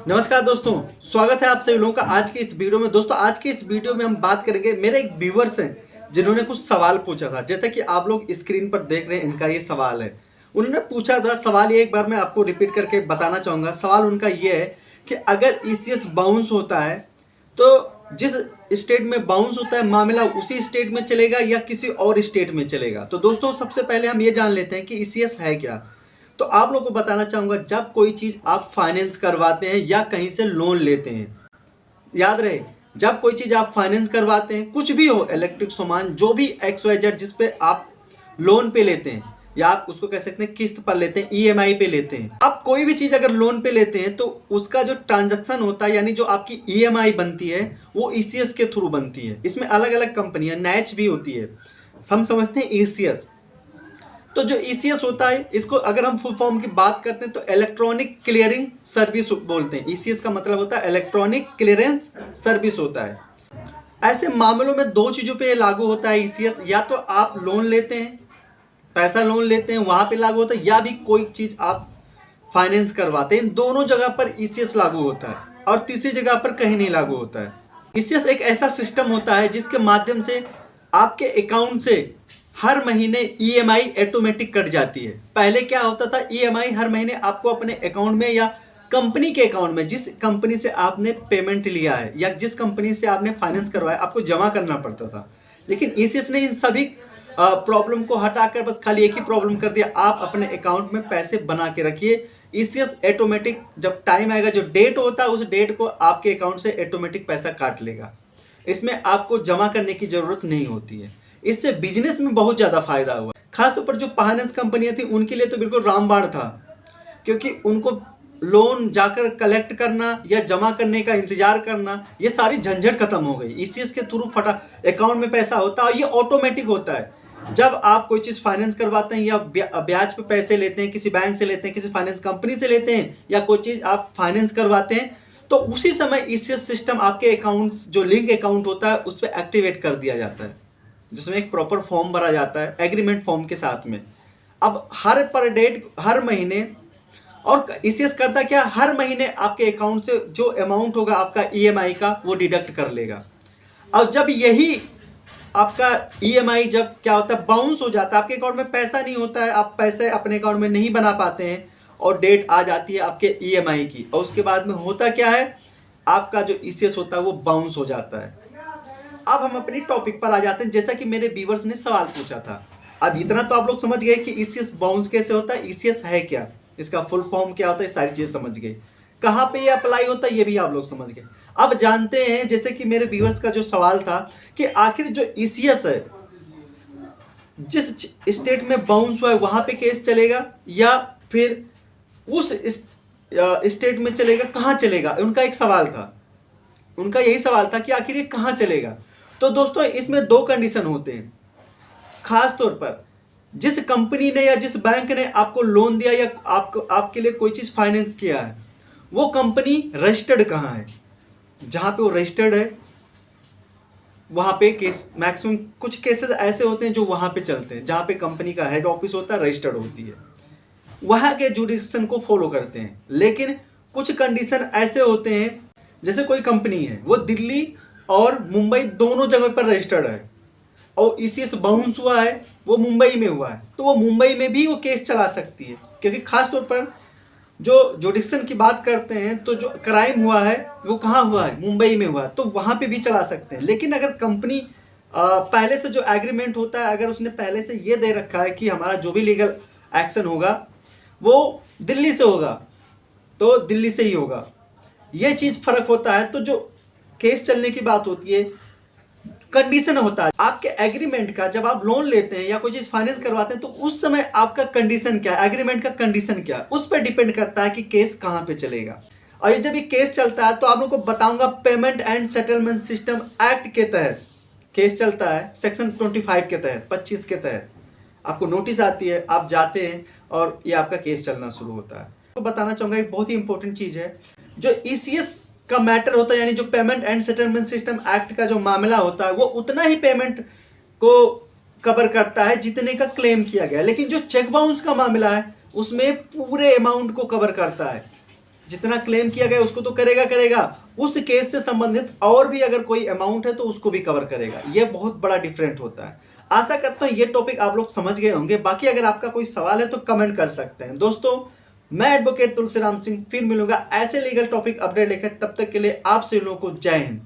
नमस्कार दोस्तों, स्वागत है आप सभी लोगों का आज के इस वीडियो में। दोस्तों आज के इस वीडियो में हम बात करेंगे, मेरे एक व्यूवर्स हैं जिन्होंने कुछ सवाल पूछा था। जैसा कि आप लोग स्क्रीन पर देख रहे हैं, इनका ये सवाल है। उन्होंने पूछा था सवाल, ये एक बार मैं आपको रिपीट करके बताना चाहूँगा। सवाल उनका ये है कि अगर ईसीएस बाउंस होता है तो जिस स्टेट में बाउंस होता है मामला उसी स्टेट में चलेगा या किसी और स्टेट में चलेगा। तो दोस्तों सबसे पहले हम ये जान लेते हैं कि ईसीएस है क्या। तो आप लोगों को बताना चाहूँगा, जब कोई चीज़ आप फाइनेंस करवाते हैं या कहीं से लोन लेते हैं, याद रहे जब कोई चीज़ आप फाइनेंस करवाते हैं, कुछ भी हो, इलेक्ट्रिक सामान जो भी XYZ जिस पे आप लोन पे लेते हैं या आप उसको कह सकते हैं किस्त पर लेते हैं, EMI पे लेते हैं। आप कोई भी चीज़ अगर लोन पे लेते हैं तो उसका जो ट्रांजैक्शन होता है, यानी जो आपकी EMI बनती है वो ECS के थ्रू बनती है। इसमें अलग अलग कंपनियां, NACH भी होती है, हम समझते हैं ECS। तो जो ECS होता है, इसको अगर हम फुल फॉर्म की बात करते हैं तो इलेक्ट्रॉनिक क्लियरिंग सर्विस बोलते हैं। ECS का मतलब होता है इलेक्ट्रॉनिक क्लियरेंस सर्विस होता है। ऐसे मामलों में दो चीज़ों पे लागू होता है ECS। या तो आप लोन लेते हैं, पैसा लोन लेते हैं, वहाँ पे लागू होता है, या भी कोई चीज़ आप फाइनेंस करवाते हैं, दोनों जगह पर ECS लागू होता है और तीसरी जगह पर कहीं नहीं लागू होता है। ECS एक ऐसा सिस्टम होता है जिसके माध्यम से आपके अकाउंट से हर महीने EMI ऑटोमेटिक कट जाती है। पहले क्या होता था, EMI हर महीने आपको अपने अकाउंट में या कंपनी के अकाउंट में, जिस कंपनी से आपने पेमेंट लिया है या जिस कंपनी से आपने फाइनेंस करवाया, आपको जमा करना पड़ता था। लेकिन ECS ने इन सभी प्रॉब्लम को हटाकर बस खाली एक ही प्रॉब्लम कर दिया, आप अपने अकाउंट में पैसे बना के रखिए। ECS ऑटोमेटिक जब टाइम आएगा, जो डेट होता है उस डेट को आपके अकाउंट से ऑटोमेटिक पैसा काट लेगा। इसमें आपको जमा करने की ज़रूरत नहीं होती है। इससे बिजनेस में बहुत ज़्यादा फायदा हुआ। खासतौर पर जो फाइनेंस कंपनियां थी उनके लिए तो बिल्कुल रामबाण था, क्योंकि उनको लोन जाकर कलेक्ट करना या जमा करने का इंतजार करना, ये सारी झंझट खत्म हो गई। ECS के थ्रू फटा अकाउंट में पैसा होता है, ये ऑटोमेटिक होता है। जब आप कोई चीज़ फाइनेंस करवाते हैं या ब्याज पे पैसे लेते हैं, किसी बैंक से लेते हैं, किसी फाइनेंस कंपनी से लेते हैं, या कोई चीज़ आप फाइनेंस करवाते हैं, तो उसी समय ECS सिस्टम आपके अकाउंट्स, जो लिंक अकाउंट होता है, उस पर एक्टिवेट कर दिया जाता है, जिसमें एक प्रॉपर फॉर्म भरा जाता है एग्रीमेंट फॉर्म के साथ में। अब हर पर डेट, हर महीने, और ECS करता क्या, हर महीने आपके अकाउंट से जो अमाउंट होगा आपका EMI का वो डिडक्ट कर लेगा। अब जब यही आपका EMI जब क्या होता है, बाउंस हो जाता है, आपके अकाउंट में पैसा नहीं होता है, आप पैसे अपने अकाउंट में नहीं बना पाते हैं और डेट आ जाती है आपके EMI की, और उसके बाद में होता क्या है, आपका जो ECS होता है वो बाउंस हो जाता है। अब हम अपनी टॉपिक पर आ जाते हैं। जैसा कि मेरे व्यूवर्स ने सवाल पूछा था, अब इतना तो आप लोग समझ गए कि ECS बाउंस कैसे होता है, ECS है क्या, इसका फुल फॉर्म क्या होता है, सारी चीज़ समझ गए। कहाँ पे ये अप्लाई होता है ये भी आप लोग समझ गए। अब जानते हैं, जैसे कि मेरे व्यूवर्स का जो सवाल था कि आखिर जो ECS है, जिस स्टेट में बाउंस हुआ है वहाँ पे केस चलेगा या फिर उस स्टेट में चलेगा, कहाँ चलेगा, उनका एक सवाल था। उनका यही सवाल था कि आखिर ये कहाँ चलेगा। तो दोस्तों इसमें दो कंडीशन होते हैं। खास तौर पर जिस कंपनी ने या जिस बैंक ने आपको लोन दिया या आपके लिए कोई चीज़ फाइनेंस किया है, वो कंपनी रजिस्टर्ड कहाँ है। जहाँ पे वो रजिस्टर्ड है वहाँ पे केस, मैक्सिमम कुछ केसेस ऐसे होते हैं जो वहाँ पे चलते हैं, जहाँ पे कंपनी का हेड ऑफिस होता है, रजिस्टर्ड होती है, वहाँ के जुडिक्शन को फॉलो करते हैं। लेकिन कुछ कंडीशन ऐसे होते हैं, जैसे कोई कंपनी है वो दिल्ली और मुंबई दोनों जगह पर रजिस्टर्ड है और ECS बाउंस हुआ है, वो मुंबई में हुआ है, तो वो मुंबई में भी वो केस चला सकती है। क्योंकि खास तौर पर जो जुडिक्शन की बात करते हैं तो जो क्राइम हुआ है वो कहाँ हुआ है, मुंबई में हुआ है, तो वहाँ पे भी चला सकते हैं। लेकिन अगर कंपनी पहले से जो एग्रीमेंट होता है, अगर उसने पहले से ये दे रखा है कि हमारा जो भी लीगल एक्शन होगा वो दिल्ली से होगा, तो दिल्ली से ही होगा, ये चीज़ फर्क होता है। तो जो केस चलने की बात होती है, कंडीशन होता है आपके एग्रीमेंट का। जब आप लोन लेते हैं या कोई चीज़ फाइनेंस करवाते हैं तो उस समय आपका कंडीशन क्या है, एग्रीमेंट का कंडीशन क्या है, उस पर डिपेंड करता है कि केस कहाँ पे चलेगा। और जब ये केस चलता है तो आप लोगों को बताऊंगा, payment and settlement system act के तहत केस चलता है, सेक्शन 25 के तहत, 25 के तहत आपको नोटिस आती है, आप जाते हैं और ये आपका केस चलना शुरू होता है। तो बताना चाहूँगा एक बहुत ही इंपॉर्टेंट चीज़ है, जो ECS का मैटर होता है, यानी जो payment and settlement system act का जो मामला होता है, वो उतना ही पेमेंट को कवर करता है जितने का क्लेम किया गया। लेकिन जो चेक बाउंस का मामला है उसमें पूरे अमाउंट को कवर करता है, जितना क्लेम किया गया उसको तो करेगा करेगा, उस केस से संबंधित और भी अगर कोई अमाउंट है तो उसको भी कवर करेगा। ये बहुत बड़ा डिफरेंट होता है। आशा करता हूँ ये टॉपिक आप लोग समझ गए होंगे। बाकी अगर आपका कोई सवाल है तो कमेंट कर सकते हैं। दोस्तों मैं एडवोकेट तुलसीराम सिंह फिर मिलूंगा ऐसे लीगल टॉपिक अपडेट लेकर, तब तक के लिए आप सभी लोगों को जय हिंद।